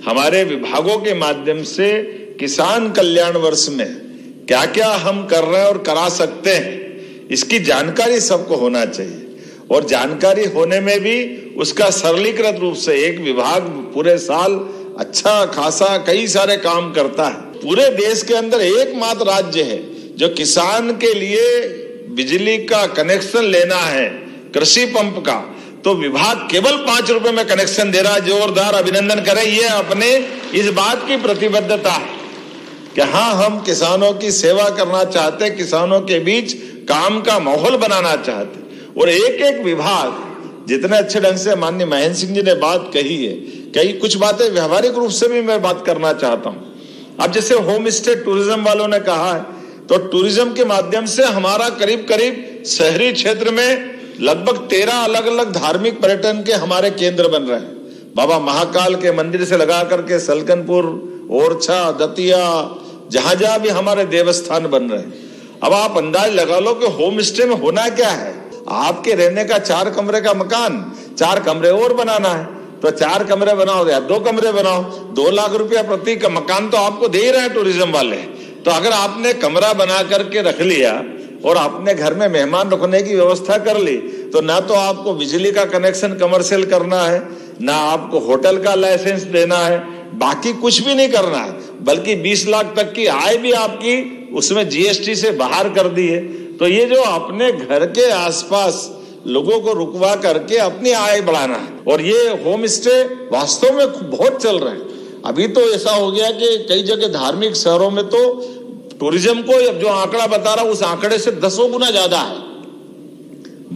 हमारे विभागों के माध्यम से किसान कल्याण वर्ष में क्या क्या हम कर रहे हैं और करा सकते हैं, इसकी जानकारी सबको होना चाहिए। और जानकारी होने में भी उसका सरलीकृत रूप से एक विभाग पूरे साल अच्छा खासा कई सारे काम करता है। पूरे देश के अंदर एकमात्र राज्य है जो किसान के लिए बिजली का कनेक्शन लेना है, कृषि पंप का, तो विभाग केवल 5 रुपए में कनेक्शन दे रहा है। जोरदार अभिनंदन करें। ये अपने इस बात की प्रतिबद्धता है कि हाँ, हम किसानों की सेवा करना चाहते, किसानों के बीच काम का माहौल बनाना चाहते। और एक एक विभाग जितने अच्छे ढंग से माननीय महेंद्र सिंह जी ने बात कही है, कई कुछ बातें व्यवहारिक रूप से भी मैं बात करना चाहता हूं। अब जैसे होम स्टे टूरिज्म वालों ने कहा है, तो टूरिज्म के माध्यम से हमारा करीब करीब शहरी क्षेत्र में लगभग 13 अलग अलग धार्मिक पर्यटन के हमारे केंद्र बन रहे हैं। बाबा महाकाल के मंदिर से लगा करके सलकनपुर, ओरछा, दतिया, जहां जहां भी हमारे देवस्थान बन रहे हैं। अब आप अंदाज लगा लो कि होम स्टे में होना क्या है। आपके रहने का 4 कमरे का मकान 4 कमरे और बनाना है, तो 4 कमरे बनाओ या 2 कमरे बनाओ, 2 लाख रुपया प्रति का मकान तो आपको दे ही रहे हैं टूरिज्म वाले। तो अगर आपने कमरा बना करके रख लिया और अपने घर में मेहमान रखने की व्यवस्था कर ली, तो ना तो आपको बिजली का कनेक्शन कमर्शियल करना है, ना आपको होटल का लाइसेंस देना है, बाकी कुछ भी नहीं करना है, बल्कि 20 लाख तक की आय भी आपकी उसमें जीएसटी से बाहर कर दी है। तो ये जो अपने घर के आसपास लोगों को रुकवा करके अपनी आय बढ़ाना है, और ये होम स्टे वास्तव में बहुत चल रहे हैं। अभी तो ऐसा हो गया कि कई जगह धार्मिक शहरों में तो टूरिज्म को जो आंकड़ा बता रहा हूं, उस आंकड़े से 10 गुना ज्यादा है,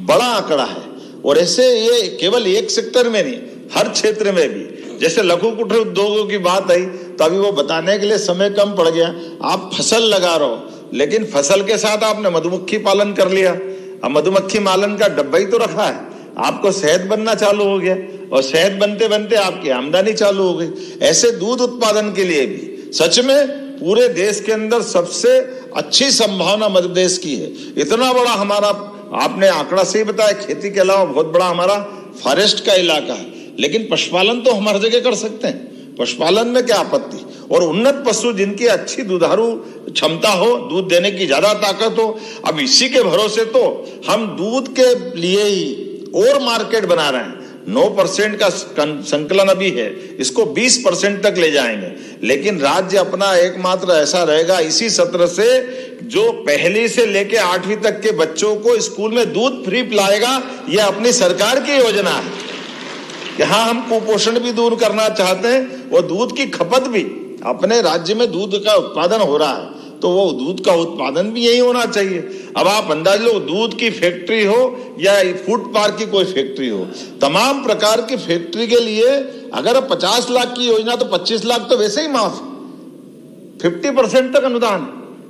बड़ा आंकड़ा है। और ऐसे ये केवल एक सेक्टर में नहीं, हर क्षेत्र में भी। जैसे लघु कुटीर उद्योगों की बात आई, तो अभी वो बताने के लिए समय कम पड़ गया। आप फसल लगा रहे हो, लेकिन फसल के साथ आपने मधुमक्खी पालन कर लिया। अब मधुमक्खी पालन का डब्बा ही तो रखा है, आपको शहद बनना चालू हो गया, और शहद बनते बनते आपकी आमदनी चालू हो गई। ऐसे दूध उत्पादन के लिए भी सच में पूरे देश के अंदर सबसे अच्छी संभावना मध्य प्रदेश की है। इतना बड़ा हमारा, आपने आंकड़ा सही बताया, खेती के अलावा बहुत बड़ा हमारा फॉरेस्ट का इलाका है, लेकिन पशुपालन तो हम हर जगह कर सकते हैं। पशुपालन में क्या आपत्ति। और उन्नत पशु जिनकी अच्छी दुधारू क्षमता हो, दूध देने की ज्यादा ताकत हो, अब इसी के भरोसे तो हम दूध के लिए ही और मार्केट बना रहे हैं। 9% का संकलन अभी है, इसको 20% तक ले जाएंगे। लेकिन राज्य अपना एकमात्र ऐसा रहेगा इसी सत्र से, जो पहली से लेके 8वीं तक के बच्चों को स्कूल में दूध फ्री पिलाएगा। यह अपनी सरकार की योजना है। यहाँ हम कुपोषण भी दूर करना चाहते हैं, और दूध की खपत भी, अपने राज्य में दूध का उत्पादन हो रहा है, तो वो दूध का उत्पादन भी यही होना चाहिए। अब आप अंदाज लो, दूध की फैक्ट्री हो या फूड पार्क की कोई फैक्ट्री हो, तमाम प्रकार की फैक्ट्री के लिए अगर 50 लाख की योजना, तो 25 लाख तो वैसे ही माफ, 50% तक अनुदान।